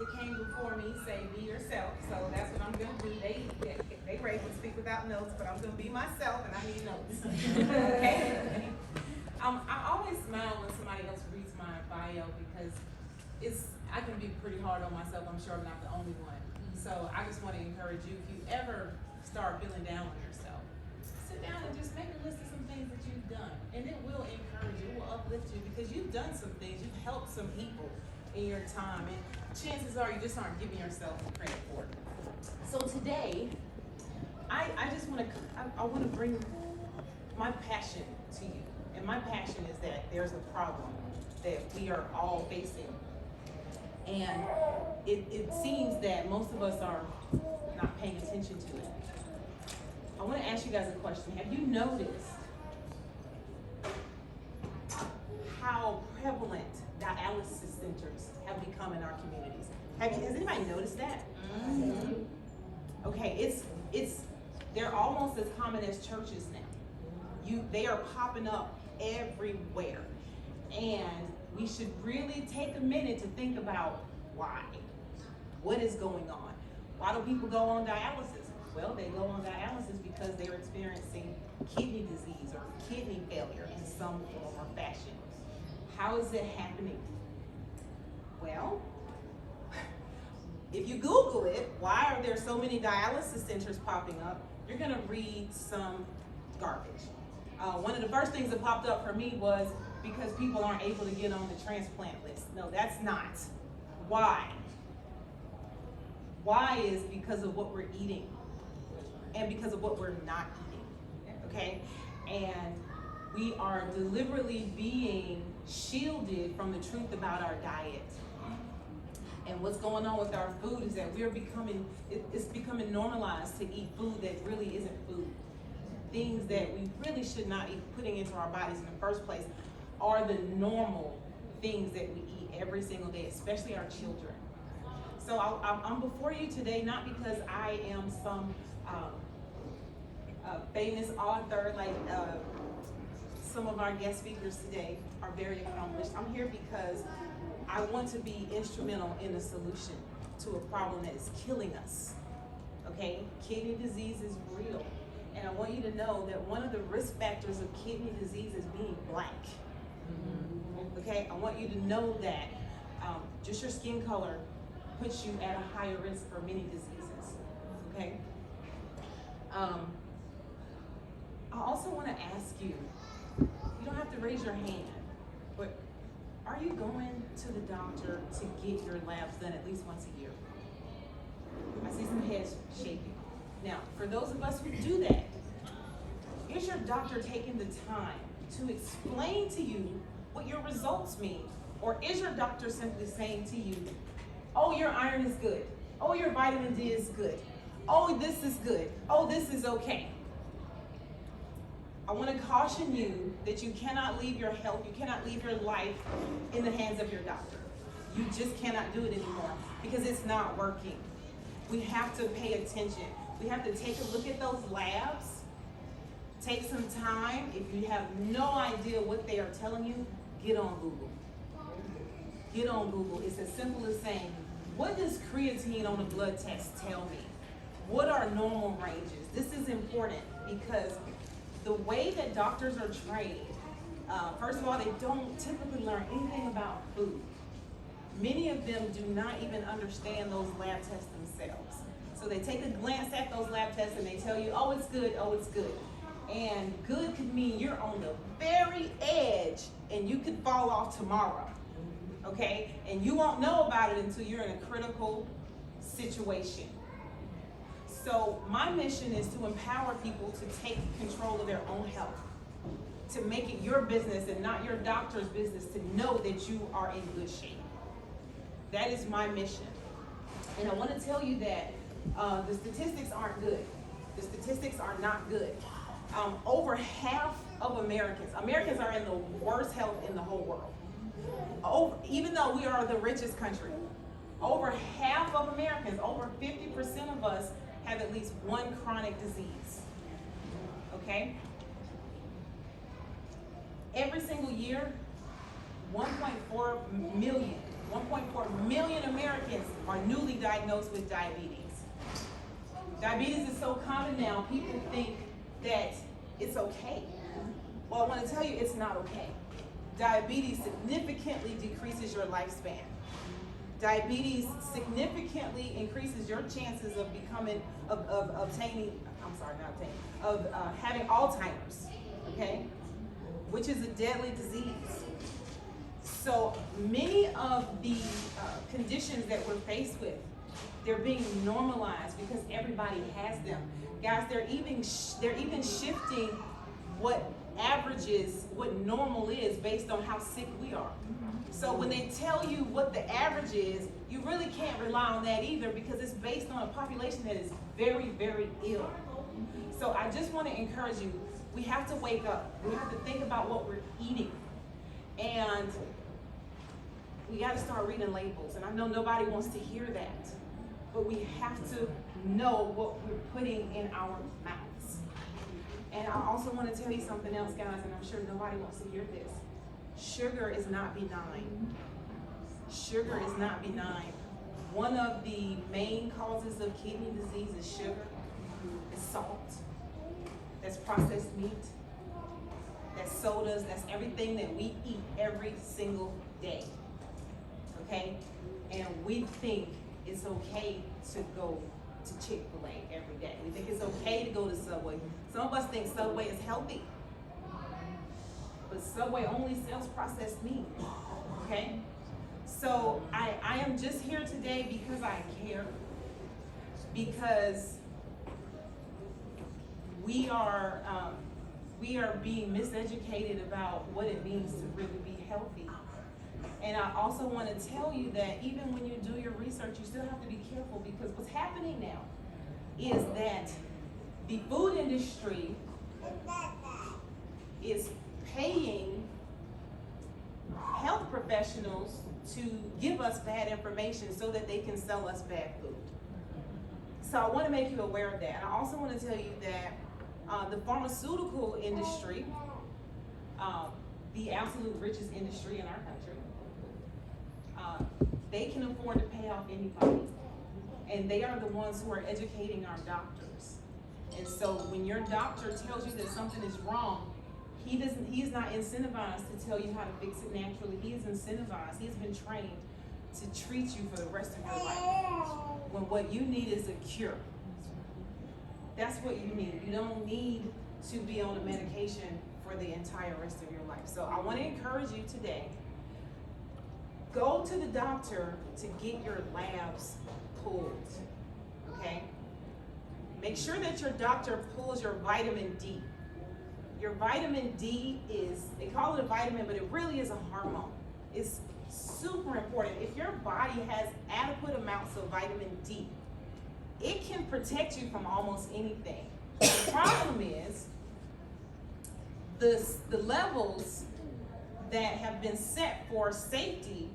that came before me say be yourself, so that's what I'm gonna do. They ready to speak without notes, but I'm gonna be myself and I need notes. Okay? I always smile when somebody else reads my bio because I can be pretty hard on myself. I'm sure I'm not the only one. So I just want to encourage you, if you ever start feeling down on yourself, sit down and just make a list of some things that you've done, and it will encourage you, it will uplift you, because you've done some things, you've helped some people in your time, and chances are you just aren't giving yourself the credit for it. So today, I want to bring my passion to you, and my passion is that there's a problem that we are all facing, and it seems that most of us are not paying attention to it. I want to ask you guys a question. Have you noticed how prevalent dialysis centers have become in our communities? Has anybody noticed that? Mm-hmm. Okay, they're almost as common as churches now. They are popping up everywhere, and we should really take a minute to think about why. What is going on? Why do people go on dialysis? Well, they go on dialysis because they're experiencing kidney disease or kidney failure in some form or fashion. How is it happening? Well, if you Google it, why are there so many dialysis centers popping up? You're gonna read some garbage. One of the first things that popped up for me was because people aren't able to get on the transplant list. No, that's not. Why? Why is because of what we're eating and because of what we're not eating, okay? And we are deliberately being shielded from the truth about our diet. And what's going on with our food is that it's becoming normalized to eat food that really isn't food. Things that we really should not be putting into our bodies in the first place are the normal things that we eat every single day, especially our children. So I'm before you today not because I am some famous author like some of our guest speakers today are very accomplished. I'm here because I want to be instrumental in the solution to a problem that is killing us. Okay, kidney disease is real. And I want you to know that one of the risk factors of kidney disease is being black. Okay, I want you to know that just your skin color puts you at a higher risk for many diseases. Okay. I also want to ask you, you don't have to raise your hand, but are you going to the doctor to get your labs done at least once a year? I see some heads shaking. Now, for those of us who do that, is your doctor taking the time to explain to you what your results mean? Or is your doctor simply saying to you, oh, your iron is good. Oh, your vitamin D is good. Oh, this is good. Oh, this is okay. I want to caution you that you cannot leave your health, you cannot leave your life in the hands of your doctor. You just cannot do it anymore because it's not working. We have to pay attention. We have to take a look at those labs. Take some time. If you have no idea what they are telling you, get on Google. Get on Google. It's as simple as saying, what does creatine on a blood test tell me? What are normal ranges? This is important because the way that doctors are trained, first of all, they don't typically learn anything about food. Many of them do not even understand those lab tests themselves. So they take a glance at those lab tests and they tell you, oh, it's good, oh, it's good. And good could mean you're on the very edge and you could fall off tomorrow, okay? And you won't know about it until you're in a critical situation. So my mission is to empower people to take control of their own health, to make it your business and not your doctor's business to know that you are in good shape. That is my mission. And I want to tell you that the statistics aren't good. The statistics are not good. Over half of Americans are in the worst health in the whole world. Even though we are the richest country, over half of Americans, over 50% of us have at least one chronic disease, okay? Every single year, 1.4 million 1.4 million Americans are newly diagnosed with diabetes. Diabetes is so common now, people think that it's okay. Well, I want to tell you, it's not okay. Diabetes significantly decreases your lifespan. Diabetes significantly increases your chances of having Alzheimer's, okay? Which is a deadly disease. So many of the conditions that we're faced with, they're being normalized because everybody has them. Guys, they're even shifting what averages, what normal is based on how sick we are. So when they tell you what the average is, you really can't rely on that either because it's based on a population that is very, very ill. So I just want to encourage you, we have to wake up. We have to think about what we're eating. And we got to start reading labels. And I know nobody wants to hear that, but we have to know what we're putting in our mouths. And I also want to tell you something else, guys, and I'm sure nobody wants to hear this. Sugar is not benign. Sugar is not benign. One of the main causes of kidney disease is sugar. It's salt. That's processed meat. That's sodas. That's everything that we eat every single day. Okay? And we think it's okay to go to Chick-fil-A every day. We think it's okay to go to Subway. Some of us think Subway is healthy. But Subway only sells processed meat, okay? So I am just here today because I care, because we are being miseducated about what it means to really be healthy. And I also want to tell you that even when you do your research, you still have to be careful because what's happening now is that the food industry is paying health professionals to give us bad information so that they can sell us bad food. So I want to make you aware of that. And I also want to tell you that the pharmaceutical industry, the absolute richest industry in our country, they can afford to pay off anybody. And they are the ones who are educating our doctors. And so when your doctor tells you that something is wrong, he's not incentivized to tell you how to fix it naturally. He is incentivized. He has been trained to treat you for the rest of your life. When what you need is a cure. That's what you need. You don't need to be on a medication for the entire rest of your life. So I want to encourage you today, go to the doctor to get your labs pulled, okay? Make sure that your doctor pulls your vitamin D. Your vitamin D is, they call it a vitamin, but it really is a hormone. It's super important. If your body has adequate amounts of vitamin D, it can protect you from almost anything. The problem is the levels that have been set for safety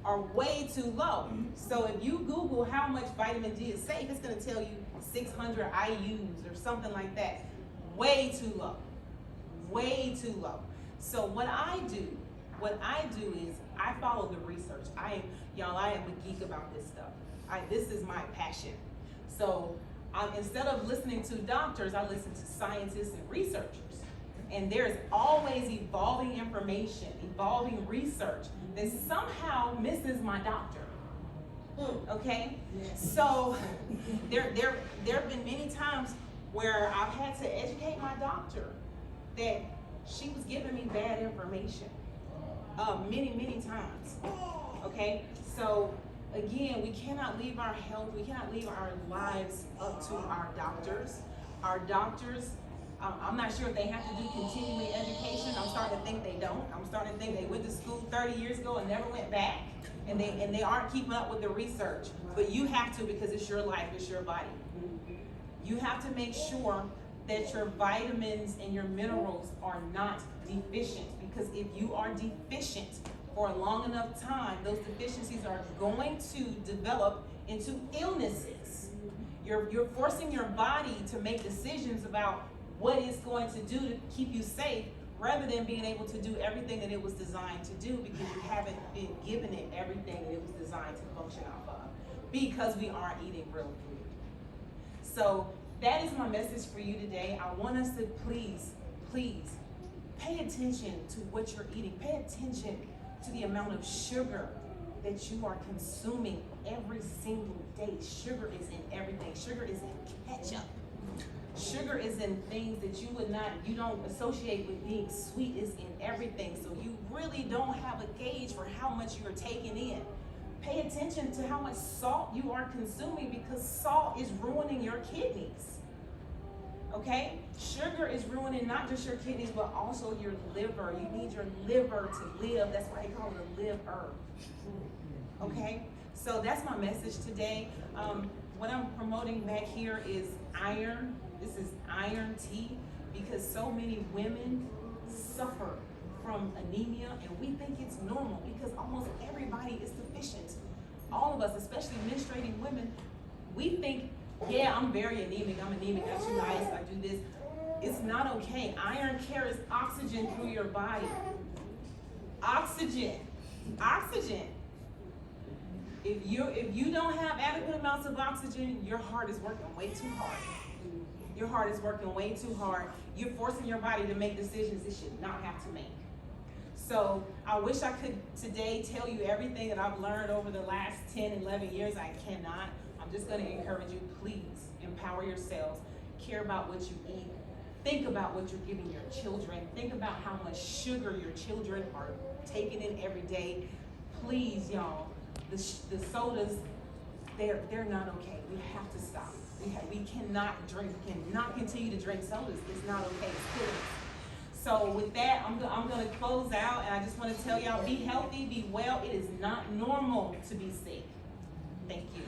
are way too low. So if you Google how much vitamin D is safe, it's going to tell you 600 IUs or something like that. Way too low. Way too low. So what I do is I follow the research. I am a geek about this stuff. This is my passion. So instead of listening to doctors, I listen to scientists and researchers. And there's always evolving information, evolving research that somehow misses my doctor. Okay? So there have been many times where I've had to educate my doctor that she was giving me bad information. Many times. Okay? So again, we cannot leave our health, we cannot leave our lives up to our doctors. Our doctors, I'm not sure if they have to do continuing education. I'm starting to think they don't. I'm starting to think they went to school 30 years ago and never went back. And they aren't keeping up with the research. But you have to, because it's your life, it's your body. You have to make sure that your vitamins and your minerals are not deficient. Because if you are deficient for a long enough time, those deficiencies are going to develop into illnesses. You're forcing your body to make decisions about what it's going to do to keep you safe rather than being able to do everything that it was designed to do because you haven't been given it everything that it was designed to function off of because we aren't eating real food. So that is my message for you today. I want us to please pay attention to what you're eating. Pay attention to the amount of sugar that you are consuming every single day. Sugar is in everything. Sugar is in ketchup. Sugar is in things that you don't associate with being sweet. Is in everything. So you really don't have a gauge for how much you're taking in. Pay attention to how much salt you are consuming because salt is ruining your kidneys. Okay? Sugar is ruining not just your kidneys, but also your liver. You need your liver to live. That's why they call it a liver. Okay? So that's my message today. What I'm promoting back here is iron. This is iron tea because so many women suffer from anemia and we think it's normal because almost everybody is deficient. All of us, especially menstruating women, we think, yeah, I'm very anemic. I'm anemic. I do ice. I do this. It's not okay. Iron carries oxygen through your body. Oxygen. If you don't have adequate amounts of oxygen, your heart is working way too hard. Your heart is working way too hard. You're forcing your body to make decisions it should not have to make. So I wish I could today tell you everything that I've learned over the last 10, 11 years. I cannot. I'm just going to encourage you, please empower yourselves. Care about what you eat. Think about what you're giving your children. Think about how much sugar your children are taking in every day. Please, y'all, the sodas, they're not okay. We have to stop. We cannot drink. We cannot continue to drink sodas. It's not okay. It's killing us. So with that, I'm going to close out, and I just want to tell y'all, be healthy, be well. It is not normal to be sick. Thank you.